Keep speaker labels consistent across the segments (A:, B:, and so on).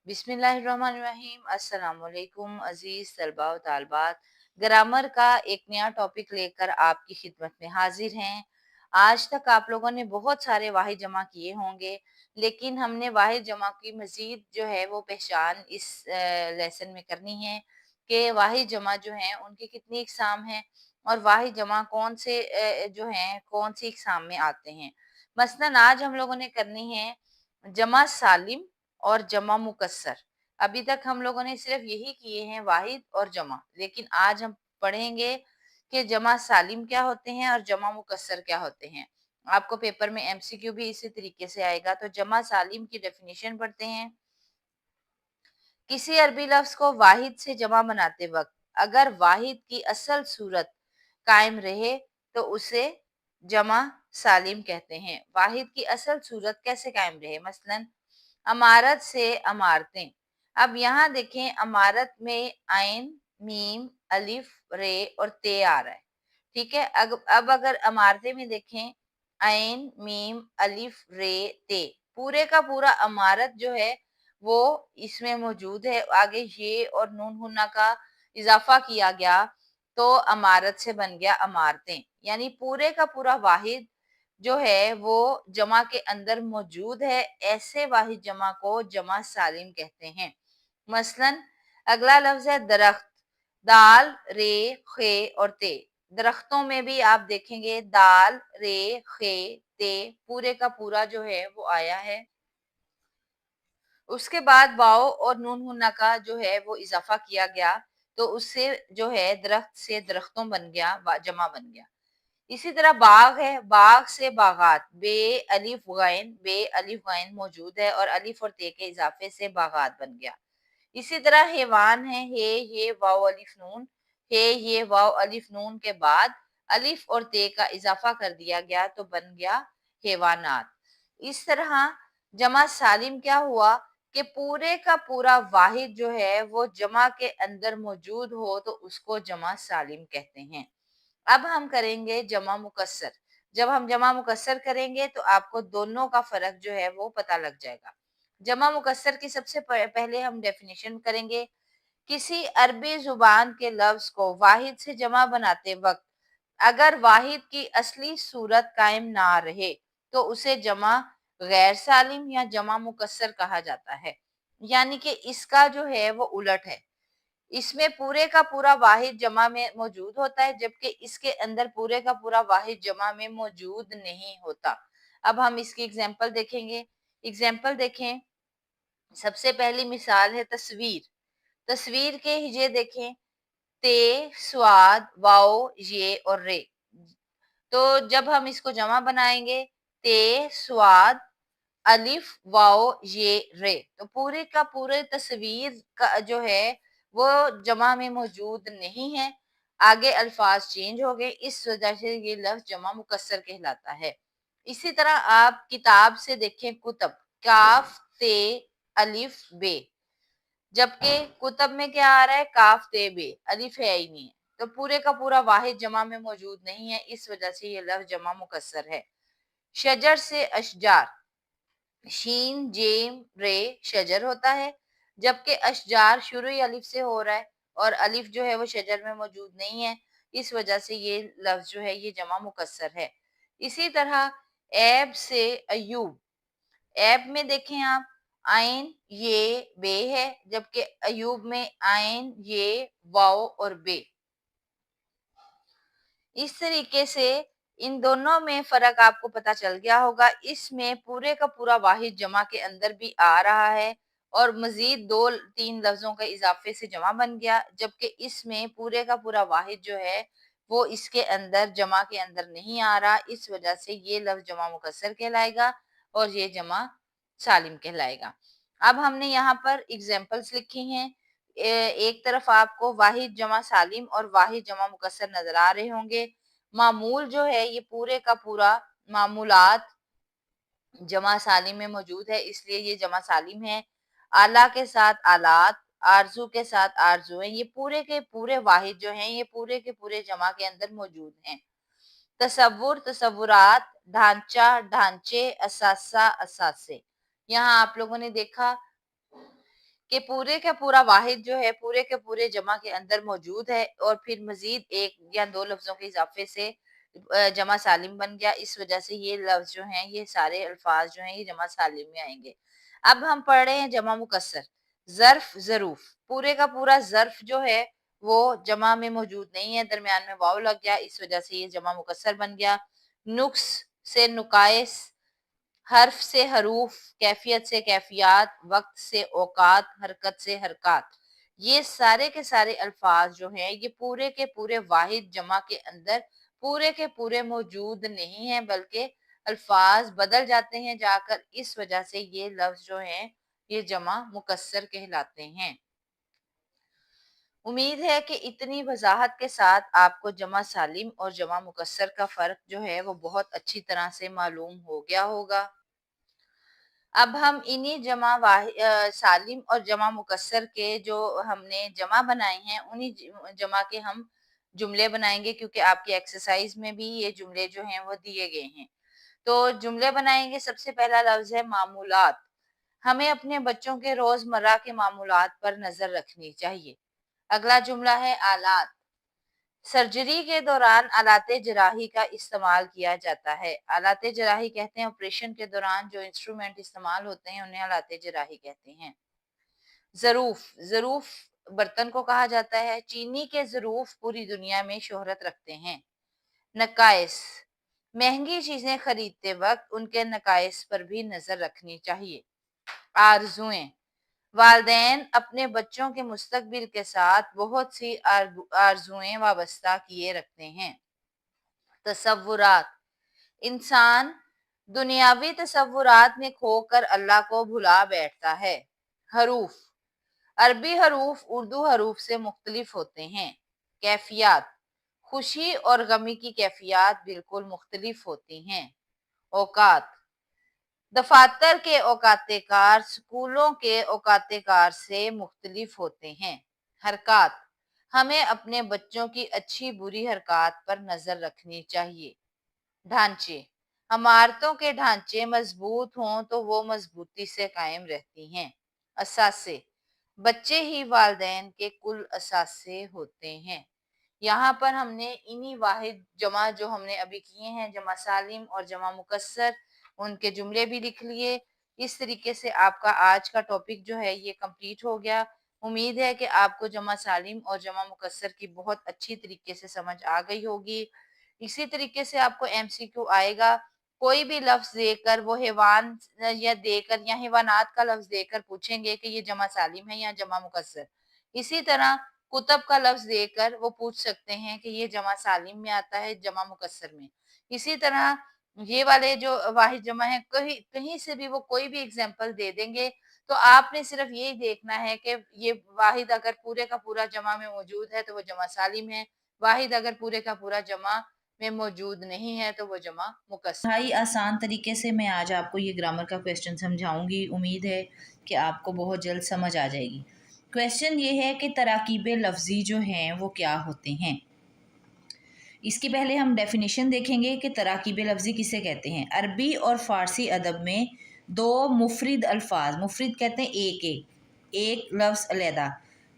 A: बिस्मिल्लाहिर्रहमानिर्रहीम। अस्सलाम वालेकुम अजीज तलबा व तालबात। ग्रामर का एक नया टॉपिक लेकर आपकी खिदमत में हाजिर हैं। आज तक आप लोगों ने बहुत सारे वाहिद जमा किए होंगे, लेकिन हमने वाहिद जमा की मजीद जो है वो पहचान इस लेसन में करनी है कि वाहिद जमा जो हैं उनकी कितनी इकसाम हैं और वाहिद जमा कौन से जो हैं कौन सी इकसाम में आते हैं। मसलन आज हम लोगों ने करनी है जमा सालिम और जमा मुकस्सर। अभी तक हम लोगों ने सिर्फ यही किए हैं वाहिद और जमा, लेकिन आज हम पढ़ेंगे कि जमा सालिम क्या होते हैं और जमा मुकस्सर क्या होते हैं। आपको पेपर में एमसीक्यू भी इसी तरीके से आएगा। तो जमा सालिम की डेफिनेशन पढ़ते हैं। किसी अरबी लफ्ज को वाहिद से जमा बनाते वक्त अगर वाहिद की असल सूरत कायम रहे तो उसे जमा सालिम कहते हैं। वाहिद की असल सूरत कैसे कायम रहे? मसलन अमारत से अमारतें। अब यहाँ देखें, अमारत में आइन, मीम, अलिफ, रे और ते आ रहा है। ठीक है। अब अगर अमारतें में देखें, आइन, मीम, अलिफ, रे, ते, पूरे का पूरा अमारत जो है वो इसमें मौजूद है। आगे ये और नून हुन्ना का इजाफा किया गया तो अमारत से बन गया अमारतें। यानी पूरे का पूरा वाहिद जो है वो जमा के अंदर मौजूद है। ऐसे वाहिद जमा को जमा सालिम कहते हैं। मसलन अगला लफ्ज है दरख्त। दाल, रे, खे और ते। दरख्तों में भी आप देखेंगे दाल, रे, खे, ते, पूरे का पूरा जो है वो आया है। उसके बाद वाओ और नून हुन्ना का जो है वो इजाफा किया गया तो उससे जो है दरख्त से दरख्तों बन गया, जमा बन गया। इसी तरह बाग है, बाग से बागात। बे अलिफ गैन मौजूद है और अलिफ और ते के इजाफे से बागात बन गया। इसी तरह हैवान है, हे ये वाव अलिफ नून। हे ये वाव अलिफ नून के बाद अलिफ और ते का इजाफा कर दिया गया तो बन गया हैवानात। इस तरह जमा सालिम क्या हुआ कि पूरे का पूरा वाहिद जो है वो जमा के अंदर मौजूद हो तो उसको जमा सालिम कहते हैं। अब हम करेंगे जमा मुकस्सर। जब हम जमा मुकस्सर करेंगे तो आपको दोनों का फर्क जो है वो पता लग जाएगा। जमा मुकस्सर की सबसे पहले हम डेफिनेशन करेंगे। किसी अरबी जुबान के लफ्ज को वाहिद से जमा बनाते वक्त अगर वाहिद की असली सूरत कायम ना रहे तो उसे जमा गैर सालिम या जमा मुकस्सर कहा जाता है। यानी कि इसका जो है वो उलट है। इसमें पूरे का पूरा वाहिद जमा में मौजूद होता है, जबकि इसके अंदर पूरे का पूरा वाहिद जमा में मौजूद नहीं होता। अब हम इसकी एग्जांपल देखेंगे। एग्जांपल देखें। सबसे पहली मिसाल है तस्वीर। तस्वीर के हिजे देखें, ते, स्वाद, वाओ, ये और रे। तो जब हम इसको जमा बनाएंगे, ते, स्वाद, अलिफ, वाओ, ये, रे, तो पूरे का पूरे तस्वीर का जो है वो जमा में मौजूद नहीं है। आगे अल्फाज चेंज हो गए, इस वजह से ये लफ्ज जमा मुकस्सर कहलाता है। इसी तरह आप किताब से देखें, कुतब, काफ, ते, अलिफ, बे, जबकि कुतब में क्या आ रहा है? काफ, ते, बे, अलिफ है ही नहीं है। तो पूरे का पूरा वाहिद जमा में मौजूद नहीं है, इस वजह से ये लफ्ज जमा मुकस्सर है। शजर से अशजार, शीन, जेम, रे, शजर होता है, जबकि अशजार शुरू ही अलिफ से हो रहा है और अलिफ जो है वो शजर में मौजूद नहीं है, इस वजह से ये लफ्ज जो है ये जमा मुकस्सर है। इसी तरह ऐब से अयूब। ऐब में देखें आप, आइन, ये, बे है, जबकि अयूब में आइन, ये, वाओ और बे। इस तरीके से इन दोनों में फर्क आपको पता चल गया होगा। इसमें पूरे का पूरा वाहिद जमा के अंदर भी आ रहा है और मजीद दो तीन लफ्जों के इजाफे से जमा बन गया, जबकि इसमें पूरे का पूरा वाहिद जो है वो इसके अंदर जमा के अंदर नहीं आ रहा। इस वजह से ये लफ्ज जमा मुकस्सर कहलाएगा और ये जमा सालिम कहलाएगा। अब हमने यहाँ पर एग्जाम्पल्स लिखी हैं। एक तरफ आपको वाहिद जमा सालिम और वाहिद जमा मुकस्सर नजर आ रहे होंगे। मामूल जो है ये पूरे का पूरा मामूलात जमा सालिम में मौजूद है, इसलिए ये जमा सालिम है। आला के साथ आलात, आरजू के साथ आरजुएं, ये पूरे के पूरे वाहिद जो हैं ये पूरे के पूरे जमा के अंदर मौजूद हैं। तसव्वुर, तसव्वुरात, ढांचा, ढांचे, असासा, असासे। यहाँ आप लोगों ने देखा کہ پورے کا پورا واحد جو ہے پورے کے پورے جمع کے اندر موجود ہے اور پھر مزید ایک یا دو لفظوں کے اضافے سے جمع سالم بن گیا. اس وجہ سے یہ لفظ جو ہیں یہ سارے الفاظ جو ہیں یہ جمع سالم میں آئیں گے. اب ہم پڑھ رہے ہیں جمع مکسر. ظرف ظروف پورے کا پورا ظرف جو ہے وہ جمع میں موجود نہیں ہے, درمیان میں واو لگ گیا, اس وجہ سے یہ جمع مکسر بن گیا. نقص سے نقائص, حرف سے حروف, کیفیت سے کیفیات, وقت سے اوقات, حرکت سے حرکات, یہ سارے کے سارے الفاظ جو ہیں یہ پورے کے پورے واحد جمع کے اندر پورے کے پورے موجود نہیں ہیں, بلکہ الفاظ بدل جاتے ہیں جا کر, اس وجہ سے یہ لفظ جو ہیں یہ جمع مکسر کہلاتے ہیں. امید ہے کہ اتنی وضاحت کے ساتھ آپ کو جمع سالم اور جمع مکسر کا فرق جو ہے وہ بہت اچھی طرح سے معلوم ہو گیا ہوگا. اب ہم انہی جمع سالم اور جمع مکسر کے جو ہم نے جمع بنائے ہیں انہی جمع کے ہم جملے بنائیں گے, کیونکہ آپ کی ایکسرسائز میں بھی یہ جملے جو ہیں وہ دیے گئے ہیں. تو جملے بنائیں گے. سب سے پہلا لفظ ہے معمولات. ہمیں اپنے بچوں کے روزمرہ کے معمولات پر نظر رکھنی چاہیے. اگلا جملہ ہے آلات. سرجری کے دوران آلات جراحی کا استعمال کیا جاتا ہے. آلات جراحی کہتے ہیں آپریشن کے دوران جو انسٹرومنٹ استعمال ہوتے ہیں انہیں آلات جراحی کہتے ہیں. ظروف, ظروف برتن کو کہا جاتا ہے. چینی کے ظروف پوری دنیا میں شہرت رکھتے ہیں. نقائص, مہنگی چیزیں خریدتے وقت ان کے نقائص پر بھی نظر رکھنی چاہیے. آرزوئیں, والدین اپنے بچوں کے مستقبل کے ساتھ بہت سی آرزوئیں وابستہ کیے رکھتے ہیں. تصورات, انسان دنیاوی تصورات میں کھو کر اللہ کو بھلا بیٹھتا ہے. حروف, عربی حروف اردو حروف سے مختلف ہوتے ہیں. کیفیات, خوشی اور غمی کی کیفیات بالکل مختلف ہوتی ہیں. اوقات, دفاتر کے اوقات کار سکولوں کے اوقات کار سے مختلف ہوتے ہیں. حرکات, ہمیں اپنے بچوں کی اچھی بری حرکات پر نظر رکھنی چاہیے. ڈھانچے, عمارتوں کے ڈھانچے مضبوط ہوں تو وہ مضبوطی سے قائم رہتی ہیں. اثاثے, بچے ہی والدین کے کل اثاثے ہوتے ہیں. یہاں پر ہم نے انہی واحد جمع جو ہم نے ابھی کیے ہیں جمع سالم اور جمع مکسر ان کے جملے بھی لکھ لیے. اس طریقے سے آپ کا آج کا ٹاپک جو ہے یہ کمپلیٹ ہو گیا. امید ہے کہ آپ کو جمع سالم اور جمع مکسر کی بہت اچھی طریقے سے سمجھ آ گئی ہوگی. اسی طریقے سے آپ کو ایم سی کیو آئے گا. کوئی بھی لفظ دے کر وہ حیوان یا دے کر یا حیوانات کا لفظ دے کر پوچھیں گے کہ یہ جمع سالم ہے یا جمع مکسر. اسی طرح کتب کا لفظ دے کر وہ پوچھ سکتے ہیں کہ یہ جمع سالم میں آتا ہے جمع مکسر میں. اسی طرح یہ والے جو واحد جمع ہے کہیں سے بھی وہ کوئی بھی اگزامپل دے دیں گے تو آپ نے صرف یہی دیکھنا ہے کہ یہ واحد اگر پورے کا پورا جمع میں موجود ہے تو وہ جمع سالم ہے, واحد اگر پورے کا پورا جمع میں موجود نہیں ہے تو وہ جمع مکسر.
B: بہت آسان طریقے سے میں آج آپ کو یہ گرامر کا کویسچن سمجھاؤں گی. امید ہے کہ آپ کو بہت جلد سمجھ آ جائے گی. کویسچن یہ ہے کہ تراکیب لفظی جو ہیں وہ کیا ہوتے ہیں. اس کی پہلے ہم ڈیفینیشن دیکھیں گے کہ تراکیب لفظی کسے کہتے ہیں. عربی اور فارسی ادب میں دو مفرد الفاظ, مفرد کہتے ہیں ایک لفظ علیحدہ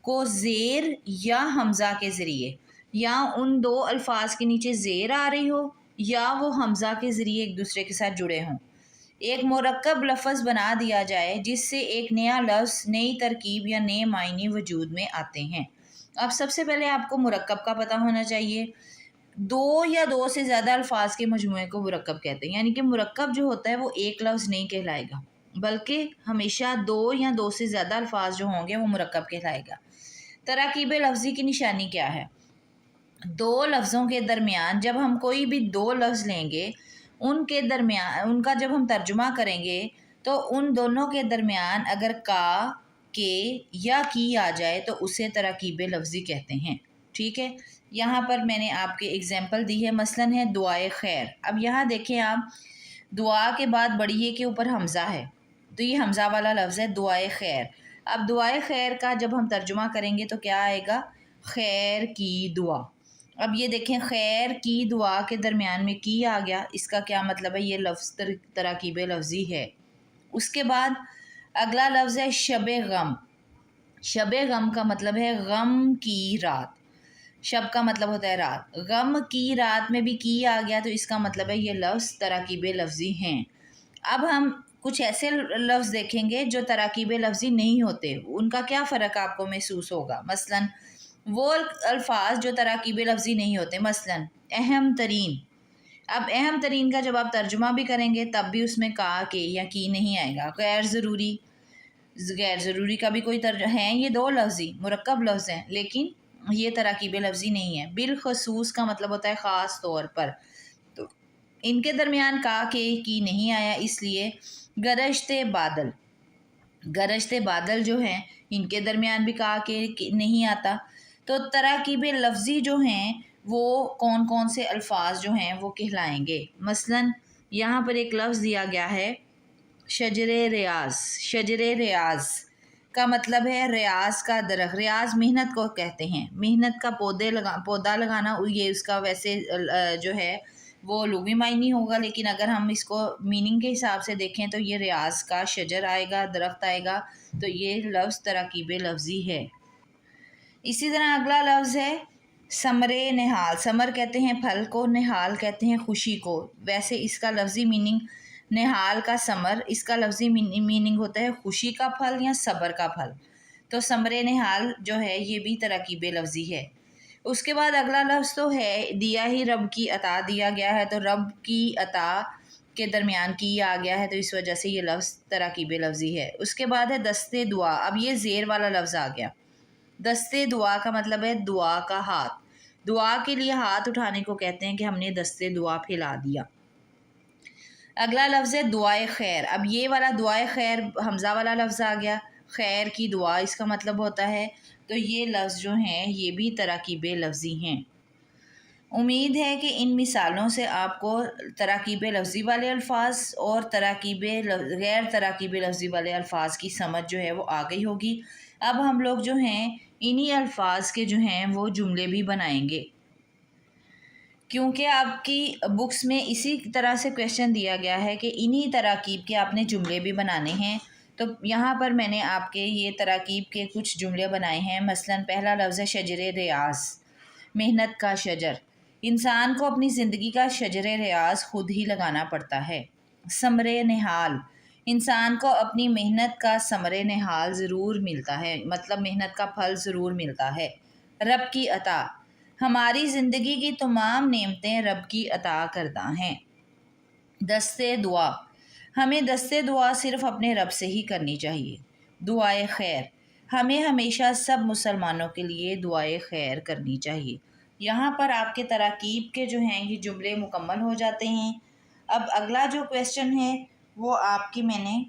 B: کو زیر یا حمزہ کے ذریعے یا ان دو الفاظ کے نیچے زیر آ رہی ہو یا وہ حمزہ کے ذریعے ایک دوسرے کے ساتھ جڑے ہوں, ایک مرکب لفظ بنا دیا جائے جس سے ایک نیا لفظ, نئی ترکیب یا نئے معنی وجود میں آتے ہیں. اب سب سے پہلے آپ کو مرکب کا پتہ ہونا چاہیے. دو یا دو سے زیادہ الفاظ کے مجموعے کو مرکب کہتے ہیں. یعنی کہ مرکب جو ہوتا ہے وہ ایک لفظ نہیں کہلائے گا بلکہ ہمیشہ دو یا دو سے زیادہ الفاظ جو ہوں گے وہ مرکب کہلائے گا. تراکیب لفظی کی نشانی کیا ہے؟ دو لفظوں کے درمیان جب ہم کوئی بھی دو لفظ لیں گے ان کے درمیان ان کا جب ہم ترجمہ کریں گے تو ان دونوں کے درمیان اگر کا, کے یا کی آ جائے تو اسے تراکیب لفظی کہتے ہیں. ٹھیک ہے, یہاں پر میں نے آپ کے اگزامپل دی ہے. مثلاً ہے دعائے خیر. اب یہاں دیکھیں آپ, دعا کے بعد بڑی ہے کے اوپر حمزہ ہے تو یہ حمزہ والا لفظ ہے دعائے خیر. اب دعائے خیر کا جب ہم ترجمہ کریں گے تو کیا آئے گا؟ خیر کی دعا. اب یہ دیکھیں خیر کی دعا کے درمیان میں کی آ گیا, اس کا کیا مطلب ہے؟ یہ لفظ تراکیب لفظی ہے. اس کے بعد اگلا لفظ ہے شب غم. शब गम का मतलब है गम की रात, शब का मतलब होता है रात, गम की रात में भी की आ गया तो इसका मतलब है ये लफ्ज़ तराकीब लफ्ज़ी हैं। अब हम कुछ ऐसे लफ्ज़ देखेंगे जो तराकीब लफ्ज़ी नहीं होते, उनका क्या फ़र्क आपको महसूस होगा। मसलन वो अल्फाज जो तराकीब लफ्ज़ी नहीं होते, मसलन अहम तरीन। अब अहम तरीन का जब आप तर्जुमा भी करेंगे तब भी उसमें का, के या की नहीं आएगा। गैर ज़रूरी, गैर ज़रूरी का भी कोई तर्ज हैं, ये दो लफ्ज़ी मुरक्कब लफ्ज़ हैं लेकिन ये तराकीब लफ्ज़ी नहीं है। बिलखसूस का मतलब होता है ख़ास तौर पर, तो इनके दरमियान का, के, की नहीं आया, इसलिए गरजते बादल, गरजते बादल जो हैं इनके दरमियान भी का, के नहीं आता। तो तराकीब लफ्ज़ी जो हैं वो कौन कौन से अल्फाज जो हैं वो कहलाएंगे। मसलन यहाँ पर एक लफ्ज़ दिया गया है शजरे रियाज, शजरे रियाज का मतलब है रियाज का दरख्त, रियाज मेहनत को कहते हैं, मेहनत का पौधा लगाना, ये उसका वैसे जो है वो लुग़वी मायनी होगा, लेकिन अगर हम इसको मीनिंग के हिसाब से देखें तो ये रियाज का शजर आएगा, दरख्त आएगा, तो ये लफ्ज़ तराकीब लफ्ज़ी है। इसी तरह अगला लफ्ज़ है समरे निहाल, समर कहते हैं फल को, निहाल कहते हैं खुशी को। वैसे इसका लफ्ज़ी मीनिंग निहाल का समर, इसका लफ्ज़ी मीनिंग होता है खुशी का फल या सब्र का फल। तो समरे निहाल जो है ये भी तरकीब लफ्ज़ी है। उसके बाद अगला लफ्ज़ तो है दिया ही रब की अता, दिया गया है तो रब की अता के दरमियान की आ गया है तो इस वजह से ये लफ्ज़ तरकीब लफ्ज़ी है। उसके बाद है दस्ते दुआ, अब ये ज़ेर वाला लफ्ज़ आ गया। दस्ते दुआ का मतलब है दुआ का हाथ, दुआ के लिए हाथ उठाने को कहते हैं कि हमने दस्ते दुआ फैला दिया। अगला लफ्ज़ है दुआए खैर, अब ये वाला दुआए खैर हमज़ा वाला लफ्ज़ आ गया, खैर की दुआ इसका मतलब होता है, तो ये लफ्ज़ जो हैं ये भी तराकीब लफ्ज़ी हैं। उम्मीद है कि इन मिसालों से आपको तराकीब लफ्ज़ी वाले अल्फाज और गैर तराकीब लफ्ज़ी वाले अल्फाज की समझ जो है वो आ गई होगी। अब हम लोग जो हैं इन्हीं अल्फाज के जो हैं वो जुमले भी बनाएंगे, क्योंकि आपकी बुक्स में इसी तरह से क्वेश्चन दिया गया है कि इन्हीं तराकीब के आपने जुमले भी बनाने हैं। तो यहाँ पर मैंने आपके ये तराकीब के कुछ जुमले बनाए हैं। मसलन पहला लफ्ज़ है शजरे रियाज, मेहनत का शजर, इंसान को अपनी ज़िंदगी का शजरे रियाज खुद ही लगाना पड़ता है। समरे निहाल, इंसान को अपनी मेहनत का समरे निहाल ज़रूर मिलता है, मतलब मेहनत का फल ज़रूर मिलता है। रब की अता, हमारी ज़िंदगी की तमाम नेमतें रब की अता करदा हैं। दस्ते दुआ, हमें दस्ते दुआ सिर्फ़ अपने रब से ही करनी चाहिए। दुआए खैर, हमें हमेशा सब मुसलमानों के लिए दुआए खैर करनी चाहिए। यहाँ पर आपके तराकीब के जो हैं ये जुमले मुकम्मल हो जाते हैं। अब अगला जो क्वेश्चन है वो आपकी मैंने